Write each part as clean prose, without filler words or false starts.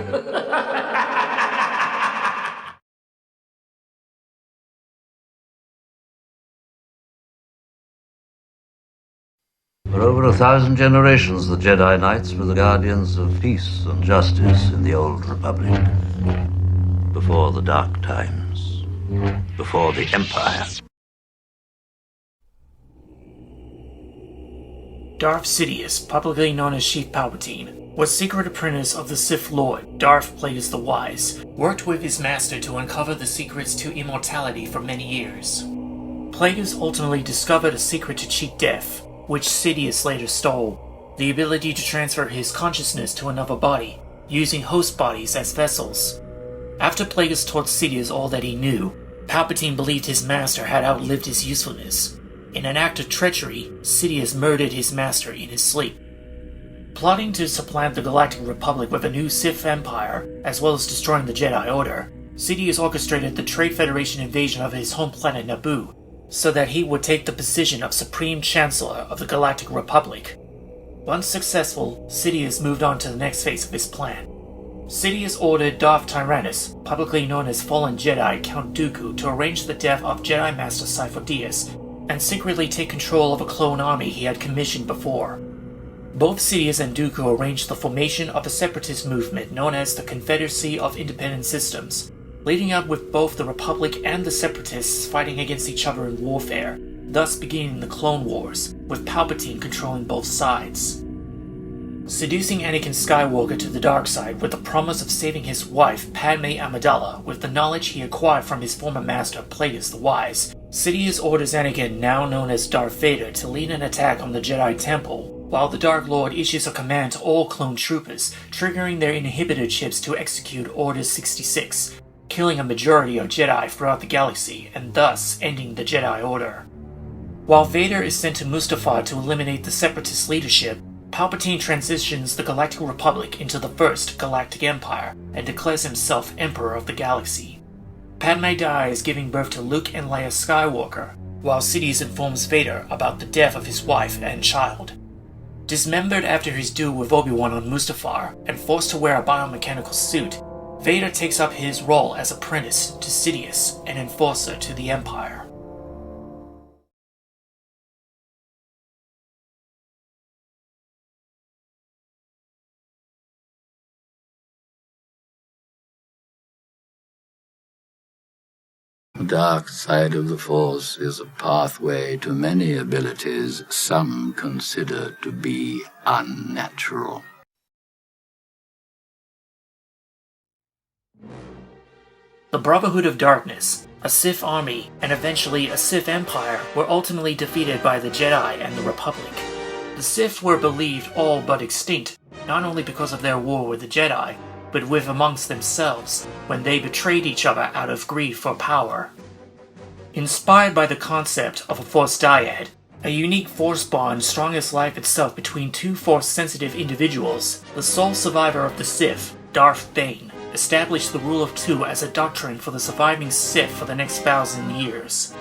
For over 1,000 generations, the Jedi Knights were the guardians of peace and justice in the Old Republic. Before the Dark Times. Before the Empire. Darth Sidious, publicly known as Sheev Palpatine, was secret apprentice of the Sith Lord, Darth Plagueis the Wise, worked with his master to uncover the secrets to immortality for many years. Plagueis ultimately discovered a secret to cheat death, which Sidious later stole, the ability to transfer his consciousness to another body, using host bodies as vessels. After Plagueis taught Sidious all that he knew, Palpatine believed his master had outlived his usefulness. In an act of treachery, Sidious murdered his master in his sleep. Plotting to supplant the Galactic Republic with a new Sith Empire, as well as destroying the Jedi Order, Sidious orchestrated the Trade Federation invasion of his home planet Naboo, so that he would take the position of Supreme Chancellor of the Galactic Republic. Once successful, Sidious moved on to the next phase of his plan. Sidious ordered Darth Tyrannus, publicly known as Fallen Jedi Count Dooku, to arrange the death of Jedi Master Sifo Dyas, and secretly take control of a clone army he had commissioned before. Both Sidious and Dooku arranged the formation of a separatist movement known as the Confederacy of Independent Systems, leading up with both the Republic and the Separatists fighting against each other in warfare, thus beginning the Clone Wars, with Palpatine controlling both sides. Seducing Anakin Skywalker to the dark side with the promise of saving his wife Padme Amidala with the knowledge he acquired from his former master Plagueis the Wise, Sidious orders Anakin, now known as Darth Vader, to lead an attack on the Jedi Temple, while the Dark Lord issues a command to all clone troopers, triggering their inhibitor chips to execute Order 66, killing a majority of Jedi throughout the galaxy, and thus ending the Jedi Order. While Vader is sent to Mustafar to eliminate the Separatist leadership, Palpatine transitions the Galactic Republic into the First Galactic Empire and declares himself Emperor of the Galaxy. Padme dies, giving birth to Luke and Leia Skywalker, while Sidious informs Vader about the death of his wife and child. Dismembered after his duel with Obi-Wan on Mustafar and forced to wear a biomechanical suit, Vader takes up his role as apprentice to Sidious and enforcer to the Empire. The dark side of the Force is a pathway to many abilities some consider to be unnatural. The Brotherhood of Darkness, a Sith army, and eventually a Sith empire were ultimately defeated by the Jedi and the Republic. The Sith were believed all but extinct, not only because of their war with the Jedi, but with amongst themselves, when they betrayed each other out of greed for power. Inspired by the concept of a Force dyad, a unique Force bond strong as life itself between two Force-sensitive individuals, the sole survivor of the Sith, Darth Bane, established the Rule of Two as a doctrine for the surviving Sith for the next 1,000 years.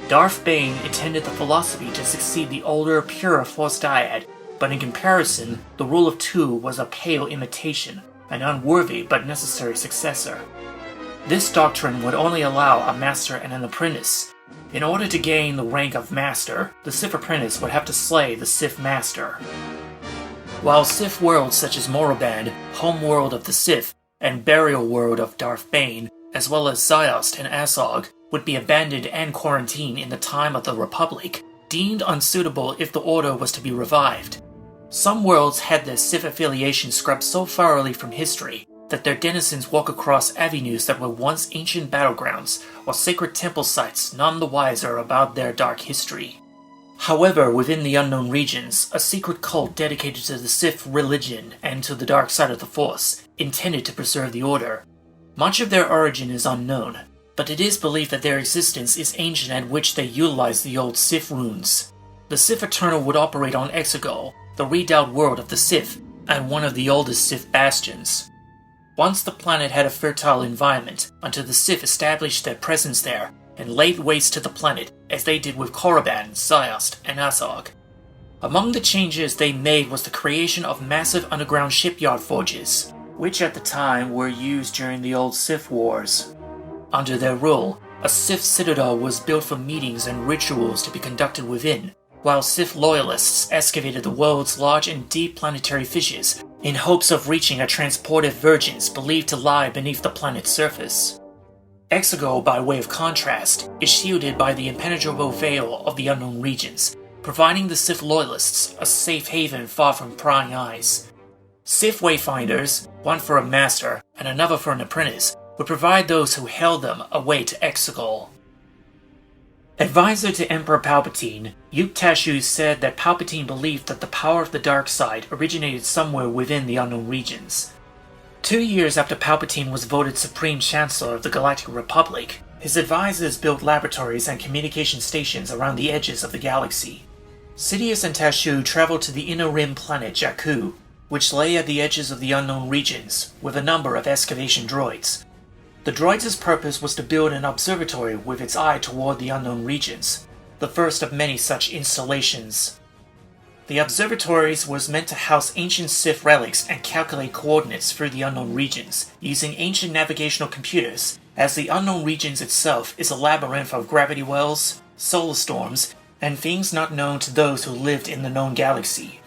Darth Bane intended the philosophy to succeed the older, purer Force dyad, but in comparison, the Rule of Two was a pale imitation, an unworthy but necessary successor. This doctrine would only allow a master and an apprentice. In order to gain the rank of master, the Sith apprentice would have to slay the Sith master. While Sith worlds such as Morrowind, home world of the Sith, and burial world of Darth Bane, as well as Ziost and Azog, would be abandoned and quarantined in the time of the Republic, deemed unsuitable if the Order was to be revived. Some worlds had their Sith affiliation scrubbed so thoroughly from history that their denizens walk across avenues that were once ancient battlegrounds or sacred temple sites, none the wiser about their dark history. However, within the unknown regions, a secret cult dedicated to the Sith religion and to the dark side of the Force, intended to preserve the Order. Much of their origin is unknown, but it is believed that their existence is ancient at which they utilized the old Sith runes. The Sith Eternal would operate on Exegol, the redoubt world of the Sith, and one of the oldest Sith bastions. Once the planet had a fertile environment, until the Sith established their presence there, and laid waste to the planet, as they did with Korriban, Ziost, and Azog. Among the changes they made was the creation of massive underground shipyard forges, which at the time were used during the old Sith Wars. Under their rule, a Sith citadel was built for meetings and rituals to be conducted within, while Sith loyalists excavated the world's large and deep planetary fissures in hopes of reaching a transported vergence believed to lie beneath the planet's surface. Exegol, by way of contrast, is shielded by the impenetrable veil of the unknown regions, providing the Sith loyalists a safe haven far from prying eyes. Sith wayfinders, one for a master and another for an apprentice, would provide those who held them a way to Exegol. Advisor to Emperor Palpatine, Uktashu said that Palpatine believed that the power of the dark side originated somewhere within the unknown regions. 2 years after Palpatine was voted Supreme Chancellor of the Galactic Republic, his advisors built laboratories and communication stations around the edges of the galaxy. Sidious and Tashu traveled to the inner rim planet Jakku, which lay at the edges of the unknown regions, with a number of excavation droids. The droids' purpose was to build an observatory with its eye toward the unknown regions, the first of many such installations. The observatories was meant to house ancient Sith relics and calculate coordinates through the unknown regions, using ancient navigational computers, as the unknown regions itself is a labyrinth of gravity wells, solar storms, and things not known to those who lived in the known galaxy.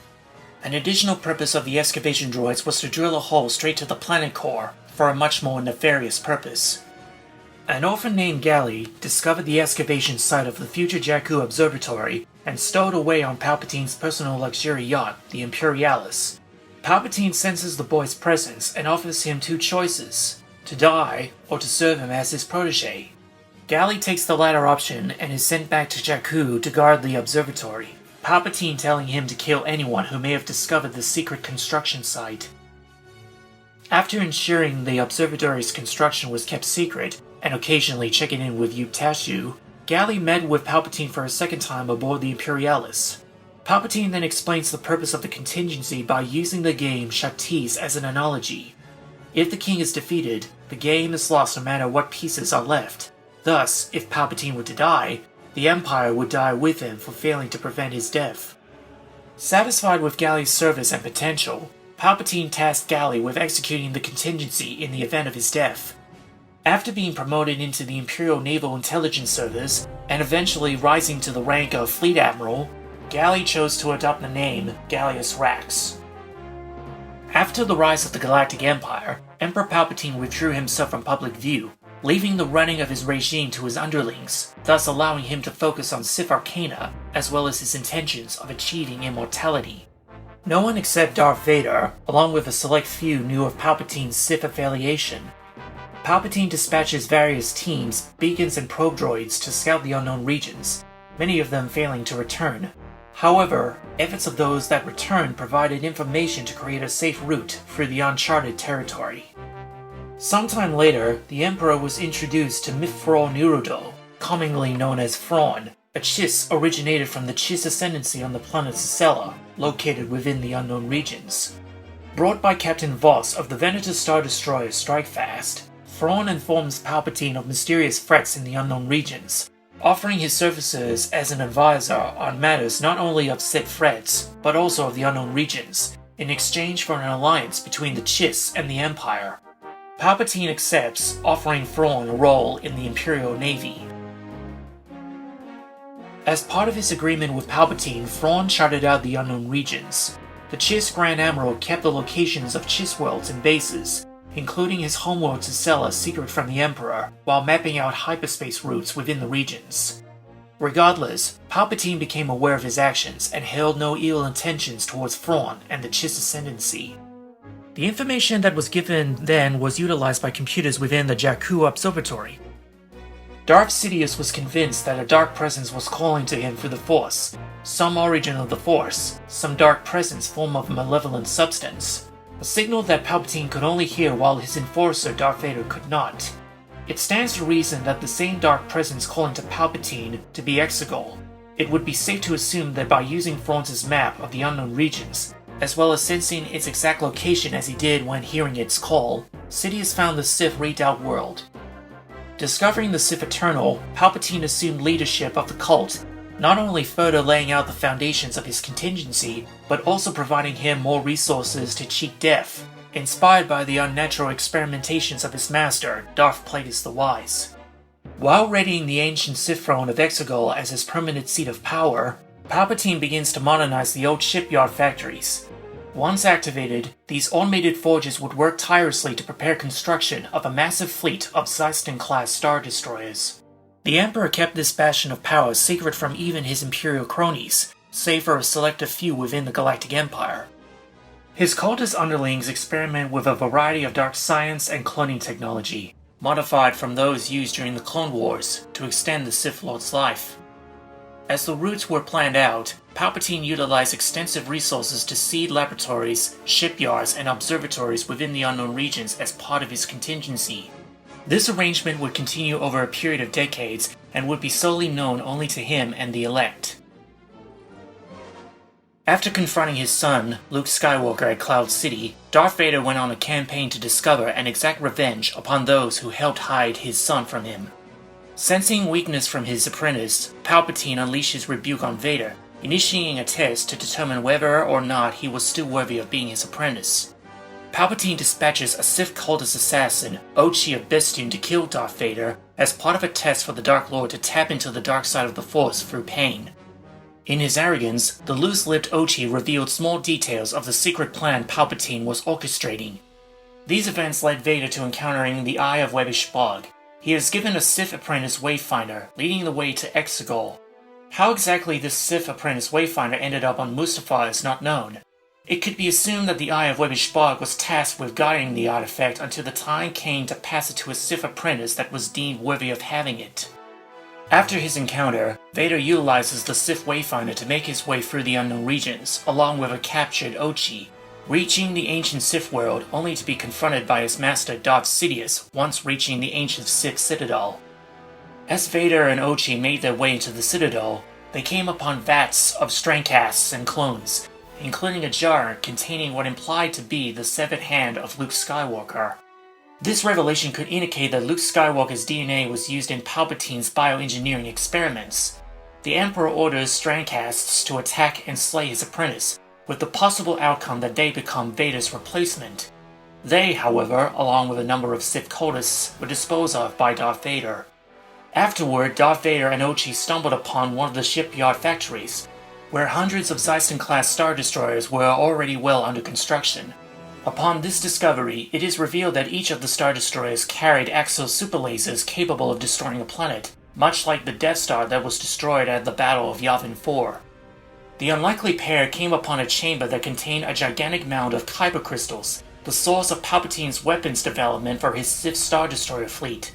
An additional purpose of the excavation droids was to drill a hole straight to the planet core, for a much more nefarious purpose. An orphan named Gali discovered the excavation site of the future Jakku Observatory and stowed away on Palpatine's personal luxury yacht, the Imperialis. Palpatine senses the boy's presence and offers him 2 choices: to die or to serve him as his protege. Gali takes the latter option and is sent back to Jakku to guard the observatory, Palpatine telling him to kill anyone who may have discovered the secret construction site. After ensuring the observatory's construction was kept secret, and occasionally checking in with Uktashu, Gali met with Palpatine for a second time aboard the Imperialis. Palpatine then explains the purpose of the contingency by using the game Shaktis as an analogy. If the king is defeated, the game is lost no matter what pieces are left. Thus, if Palpatine were to die, the Empire would die with him for failing to prevent his death. Satisfied with Gali's service and potential, Palpatine tasked Gali with executing the contingency in the event of his death. After being promoted into the Imperial Naval Intelligence Service, and eventually rising to the rank of Fleet Admiral, Gali chose to adopt the name Gallius Rax. After the rise of the Galactic Empire, Emperor Palpatine withdrew himself from public view, leaving the running of his regime to his underlings, thus allowing him to focus on Sith Arcana, as well as his intentions of achieving immortality. No one except Darth Vader, along with a select few, knew of Palpatine's Sith affiliation. Palpatine dispatches various teams, beacons, and probe droids to scout the unknown regions, many of them failing to return. However, efforts of those that returned provided information to create a safe route through the uncharted territory. Sometime later, the Emperor was introduced to Mithral Nerudo, commonly known as Thrawn, a Chiss originated from the Chiss ascendancy on the planet Sicela, located within the unknown regions. Brought by Captain Voss of the Venator Star Destroyer Strikefast, Thrawn informs Palpatine of mysterious threats in the unknown regions, offering his services as an advisor on matters not only of said threats, but also of the unknown regions, in exchange for an alliance between the Chiss and the Empire. Palpatine accepts, offering Thrawn a role in the Imperial Navy. As part of his agreement with Palpatine, Thrawn charted out the unknown regions. The Chiss Grand Admiral kept the locations of Chiss worlds and bases, including his homeworld Sicela secret from the Emperor, while mapping out hyperspace routes within the regions. Regardless, Palpatine became aware of his actions and held no ill intentions towards Thrawn and the Chiss Ascendancy. The information that was given then was utilized by computers within the Jakku Observatory. Darth Sidious was convinced that a dark presence was calling to him through the Force, some origin of the Force, some dark presence form of malevolent substance, a signal that Palpatine could only hear while his enforcer Darth Vader could not. It stands to reason that the same dark presence calling to Palpatine to be Exegol. It would be safe to assume that by using Thrawn's map of the unknown regions, as well as sensing its exact location as he did when hearing its call, Sidious found the Sith Redoubt world. Discovering the Sith Eternal, Palpatine assumed leadership of the cult, not only further laying out the foundations of his contingency, but also providing him more resources to cheat death, inspired by the unnatural experimentations of his master, Darth Plagueis the Wise. While readying the ancient Sith throne of Exegol as his permanent seat of power, Palpatine begins to modernize the old shipyard factories. Once activated, these automated forges would work tirelessly to prepare construction of a massive fleet of Zeiston-class Star Destroyers. The Emperor kept this bastion of power secret from even his Imperial cronies, save for a selective few within the Galactic Empire. His cultist underlings experiment with a variety of dark science and cloning technology, modified from those used during the Clone Wars to extend the Sith Lord's life. As the routes were planned out, Palpatine utilized extensive resources to seed laboratories, shipyards, and observatories within the unknown regions as part of his contingency. This arrangement would continue over a period of decades and would be solely known only to him and the elect. After confronting his son, Luke Skywalker, at Cloud City, Darth Vader went on a campaign to discover and exact revenge upon those who helped hide his son from him. Sensing weakness from his apprentice, Palpatine unleashes rebuke on Vader, initiating a test to determine whether or not he was still worthy of being his apprentice. Palpatine dispatches a Sith cultist assassin, Ochi of Bestune, to kill Darth Vader as part of a test for the Dark Lord to tap into the dark side of the Force through pain. In his arrogance, the loose-lipped Ochi revealed small details of the secret plan Palpatine was orchestrating. These events led Vader to encountering the Eye of Webbish Bog. He is given a Sith apprentice Wayfinder, leading the way to Exegol. How exactly this Sith apprentice Wayfinder ended up on Mustafar is not known. It could be assumed that the Eye of Webbish Bog was tasked with guarding the artifact until the time came to pass it to a Sith apprentice that was deemed worthy of having it. After his encounter, Vader utilizes the Sith Wayfinder to make his way through the unknown regions, along with a captured Ochi, reaching the ancient Sith world only to be confronted by his master Darth Sidious once reaching the ancient Sith Citadel. As Vader and Ochi made their way into the Citadel, they came upon vats of strangcasts and clones, including a jar containing what implied to be the severed hand of Luke Skywalker. This revelation could indicate that Luke Skywalker's DNA was used in Palpatine's bioengineering experiments. The Emperor orders strangcasts to attack and slay his apprentice, with the possible outcome that they become Vader's replacement. They, however, along with a number of Sith cultists, were disposed of by Darth Vader. Afterward, Darth Vader and Ochi stumbled upon one of the shipyard factories, where hundreds of Zeiston-class Star Destroyers were already well under construction. Upon this discovery, it is revealed that each of the Star Destroyers carried axial superlasers capable of destroying a planet, much like the Death Star that was destroyed at the Battle of Yavin 4. The unlikely pair came upon a chamber that contained a gigantic mound of kyber crystals, the source of Palpatine's weapons development for his Sith Star Destroyer fleet.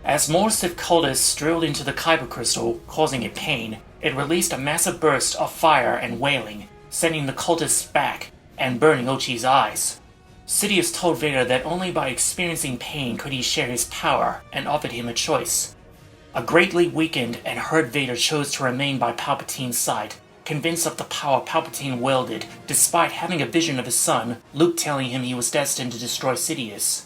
As more Sith cultists drilled into the kyber crystal, causing it pain, it released a massive burst of fire and wailing, sending the cultists back and burning Ochi's eyes. Sidious told Vader that only by experiencing pain could he share his power, and offered him a choice. A greatly weakened and hurt Vader chose to remain by Palpatine's side, convinced of the power Palpatine wielded, despite having a vision of his son, Luke telling him he was destined to destroy Sidious.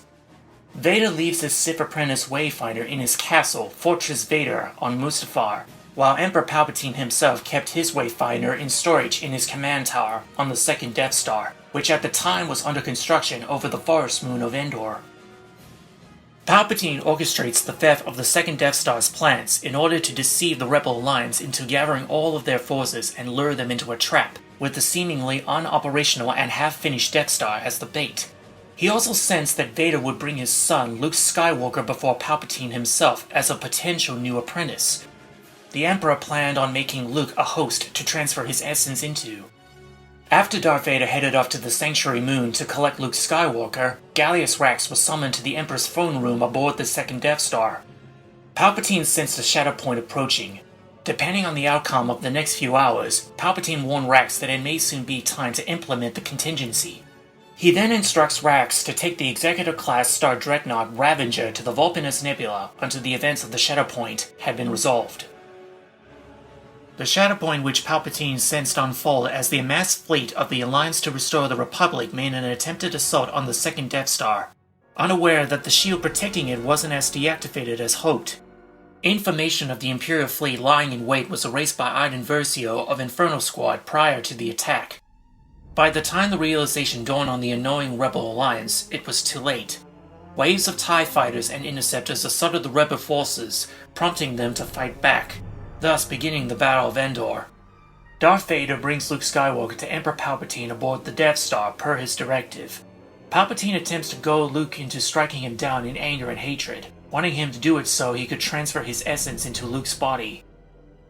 Vader leaves his Sith apprentice Wayfinder in his castle, Fortress Vader, on Mustafar, while Emperor Palpatine himself kept his Wayfinder in storage in his command tower on the second Death Star, which at the time was under construction over the forest moon of Endor. Palpatine orchestrates the theft of the second Death Star's plans in order to deceive the Rebel Alliance into gathering all of their forces and lure them into a trap, with the seemingly unoperational and half-finished Death Star as the bait. He also sensed that Vader would bring his son Luke Skywalker before Palpatine himself as a potential new apprentice. The Emperor planned on making Luke a host to transfer his essence into. After Darth Vader headed off to the Sanctuary Moon to collect Luke Skywalker, Gallius Rax was summoned to the Emperor's throne room aboard the second Death Star. Palpatine sensed the Shadow Point approaching. Depending on the outcome of the next few hours, Palpatine warned Rax that it may soon be time to implement the contingency. He then instructs Rax to take the Executor-class Star Dreadnought Ravager to the Vulpinus Nebula until the events of the Shadow Point had been resolved. The Shadow Point which Palpatine sensed unfold as the amassed fleet of the Alliance to Restore the Republic made an attempted assault on the second Death Star, unaware that the shield protecting it wasn't as deactivated as hoped. Information of the Imperial fleet lying in wait was erased by Iden Versio of Inferno Squad prior to the attack. By the time the realization dawned on the annoying Rebel Alliance, it was too late. Waves of TIE fighters and interceptors assaulted the Rebel forces, prompting them to fight back, thus beginning the Battle of Endor. Darth Vader brings Luke Skywalker to Emperor Palpatine aboard the Death Star per his directive. Palpatine attempts to goad Luke into striking him down in anger and hatred, wanting him to do it so he could transfer his essence into Luke's body.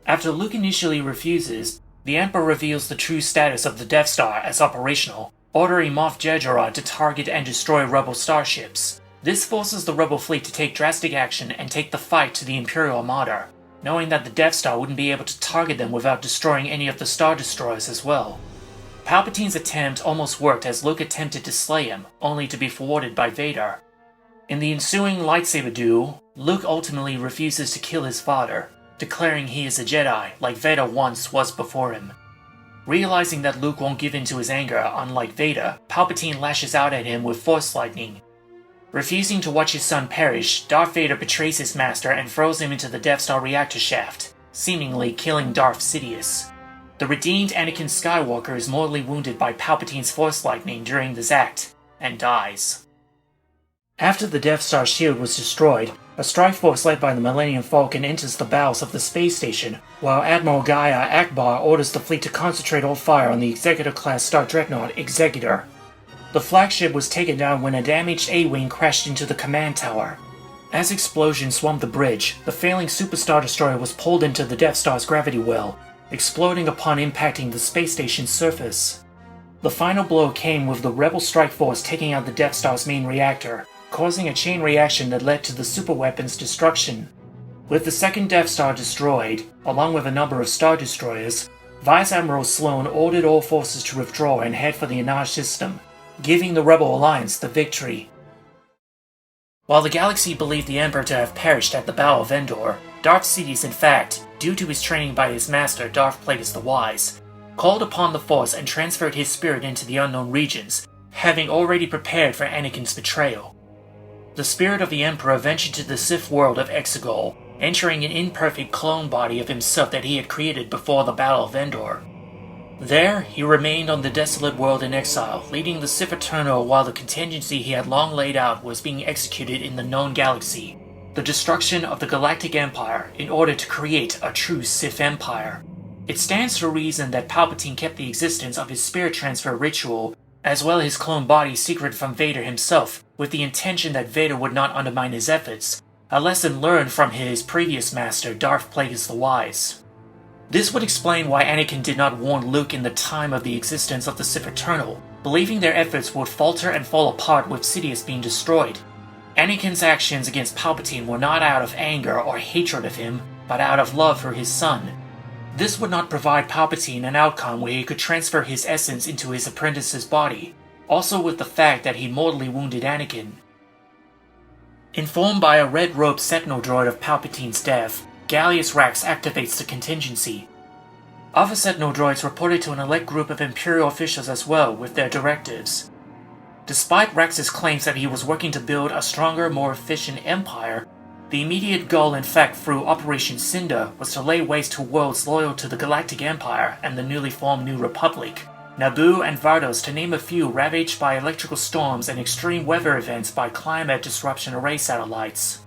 After Luke initially refuses, the Emperor reveals the true status of the Death Star as operational, ordering Moff Jerjerrod to target and destroy Rebel starships. This forces the Rebel fleet to take drastic action and take the fight to the Imperial Armada, knowing that the Death Star wouldn't be able to target them without destroying any of the Star Destroyers as well. Palpatine's attempt almost worked as Luke attempted to slay him, only to be thwarted by Vader. In the ensuing lightsaber duel, Luke ultimately refuses to kill his father, declaring he is a Jedi like Vader once was before him. Realizing that Luke won't give in to his anger, unlike Vader, Palpatine lashes out at him with Force Lightning. Refusing to watch his son perish, Darth Vader betrays his master and throws him into the Death Star reactor shaft, seemingly killing Darth Sidious. The redeemed Anakin Skywalker is mortally wounded by Palpatine's Force Lightning during this act, and dies. After the Death Star shield was destroyed, a strike force led by the Millennium Falcon enters the bowels of the space station, while Admiral Gaia Akbar orders the fleet to concentrate all fire on the Executor-class Star Dreadnought Executor. The flagship was taken down when a damaged A-Wing crashed into the command tower. As explosions swamped the bridge, the failing Super Star Destroyer was pulled into the Death Star's gravity well, exploding upon impacting the space station's surface. The final blow came with the Rebel strike force taking out the Death Star's main reactor, causing a chain reaction that led to the superweapon's destruction. With the second Death Star destroyed, along with a number of Star Destroyers, Vice Admiral Sloane ordered all forces to withdraw and head for the Anaj system, giving the Rebel Alliance the victory. While the galaxy believed the Emperor to have perished at the Battle of Endor, Darth Sidious, in fact, due to his training by his master Darth Plagueis the Wise, called upon the Force and transferred his spirit into the unknown regions, having already prepared for Anakin's betrayal. The spirit of the Emperor ventured to the Sith world of Exegol, entering an imperfect clone body of himself that he had created before the Battle of Endor. There, he remained on the desolate world in exile, leading the Sith Eternal while the contingency he had long laid out was being executed in the known galaxy, the destruction of the Galactic Empire in order to create a true Sith Empire. It stands to reason that Palpatine kept the existence of his spirit transfer ritual, as well as his clone body, secret from Vader himself, with the intention that Vader would not undermine his efforts, a lesson learned from his previous master, Darth Plagueis the Wise. This would explain why Anakin did not warn Luke in the time of the existence of the Sith Eternal, believing their efforts would falter and fall apart with Sidious being destroyed. Anakin's actions against Palpatine were not out of anger or hatred of him, but out of love for his son. This would not provide Palpatine an outcome where he could transfer his essence into his apprentice's body, also with the fact that he mortally wounded Anakin. Informed by a red-robed sentinel droid of Palpatine's death, Gallius Rax activates the contingency. Other sentinel droids reported to an elect group of Imperial officials as well with their directives. Despite Rax's claims that he was working to build a stronger, more efficient empire, the immediate goal in fact through Operation Cinder was to lay waste to worlds loyal to the Galactic Empire and the newly formed New Republic, Naboo and Vardos to name a few, ravaged by electrical storms and extreme weather events by climate disruption array satellites.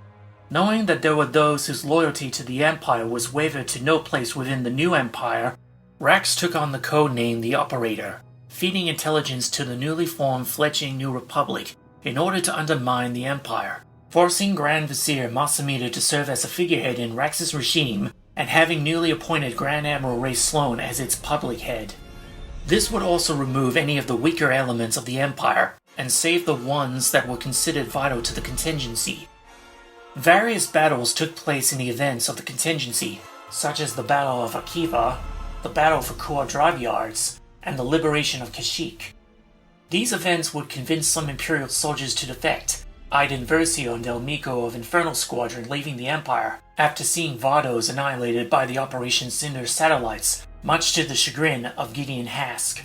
Knowing that there were those whose loyalty to the Empire was wavered to no place within the new Empire, Rax took on the codename The Operator, feeding intelligence to the newly formed fledgling New Republic in order to undermine the Empire, forcing Grand Vizier Masamita to serve as a figurehead in Rax's regime and having newly appointed Grand Admiral Ray Sloane as its public head. This would also remove any of the weaker elements of the Empire and save the ones that were considered vital to the contingency. Various battles took place in the events of the contingency, such as the Battle of Akiva, the Battle for Kuar Drive Yards, and the liberation of Kashyyyk. These events would convince some Imperial soldiers to defect, Iden Versio and Del Mico of Infernal Squadron leaving the Empire after seeing Vardos annihilated by the Operation Cinder satellites, much to the chagrin of Gideon Hask.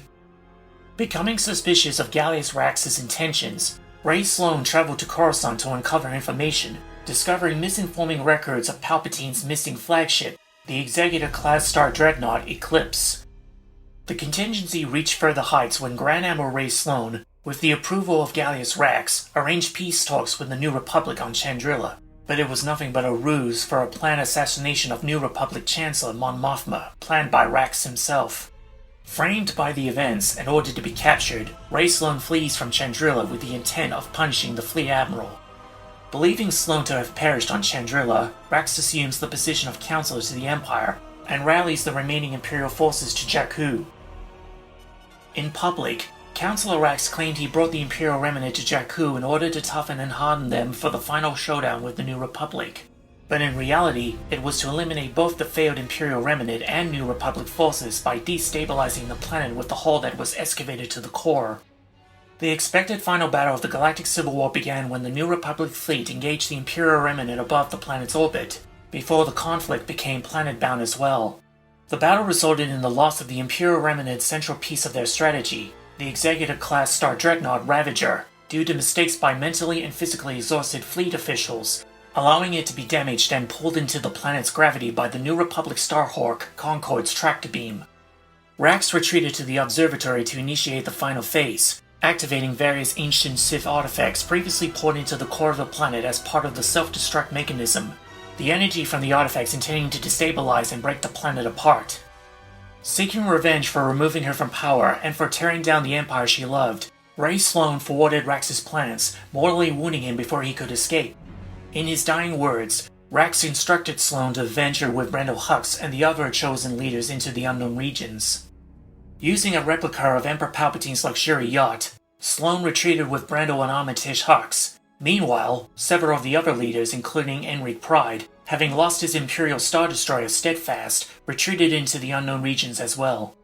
Becoming suspicious of Gallius Rax's intentions, Ray Sloane traveled to Coruscant to uncover information, discovering misinforming records of Palpatine's missing flagship, the Executor-class Star Dreadnought Eclipse. The contingency reached further heights when Grand Admiral Ray Sloane, with the approval of Gallius Rax, arranged peace talks with the New Republic on Chandrila, but it was nothing but a ruse for a planned assassination of New Republic Chancellor Mon Mothma, planned by Rax himself. Framed by the events and ordered to be captured, Ray Sloane flees from Chandrila with the intent of punishing the Fleet Admiral. Believing Sloane to have perished on Chandrila, Rax assumes the position of counselor to the Empire and rallies the remaining Imperial forces to Jakku. In public, Counselor Rax claimed he brought the Imperial Remnant to Jakku in order to toughen and harden them for the final showdown with the New Republic. But in reality, it was to eliminate both the failed Imperial Remnant and New Republic forces by destabilizing the planet with the hull that was excavated to the core. The expected final battle of the Galactic Civil War began when the New Republic fleet engaged the Imperial Remnant above the planet's orbit, before the conflict became planet-bound as well. The battle resulted in the loss of the Imperial Remnant's central piece of their strategy, the executive-class Star Dreadnought Ravager, due to mistakes by mentally and physically exhausted fleet officials, allowing it to be damaged and pulled into the planet's gravity by the New Republic Starhawk Concorde's tractor beam. Rax retreated to the observatory to initiate the final phase, activating various ancient Sith artifacts previously poured into the core of the planet as part of the self-destruct mechanism, the energy from the artifacts intending to destabilize and break the planet apart. Seeking revenge for removing her from power and for tearing down the empire she loved, Ray Sloane thwarted Rax's plans, mortally wounding him before he could escape. In his dying words, Rax instructed Sloane to venture with Brendol Hux and the other chosen leaders into the unknown regions. Using a replica of Emperor Palpatine's luxury yacht, Sloane retreated with Brendol and Armitage Hux. Meanwhile, several of the other leaders, including Enric Pride, having lost his Imperial Star Destroyer Steadfast, retreated into the unknown regions as well.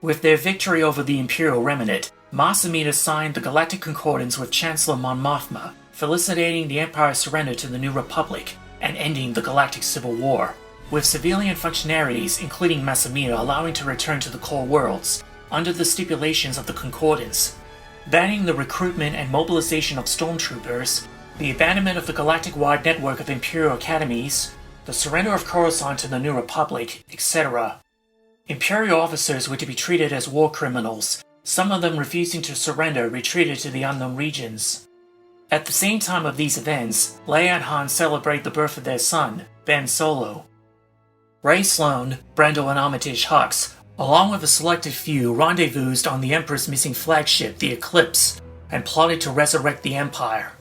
With their victory over the Imperial Remnant, Mas Amedda signed the Galactic Concordance with Chancellor Mon Mothma, felicitating the Empire's surrender to the New Republic and ending the Galactic Civil War, with civilian functionaries, including Mas Amedda, allowing to return to the core worlds, under the stipulations of the Concordance, banning the recruitment and mobilization of stormtroopers, the abandonment of the galactic-wide network of Imperial academies, the surrender of Coruscant to the New Republic, etc. Imperial officers were to be treated as war criminals, some of them refusing to surrender retreated to the unknown regions. At the same time of these events, Leia and Han celebrate the birth of their son, Ben Solo. Ray Sloane, Brendol and Armitage Hux, along with a selected few, rendezvoused on the Emperor's missing flagship, the Eclipse, and plotted to resurrect the Empire.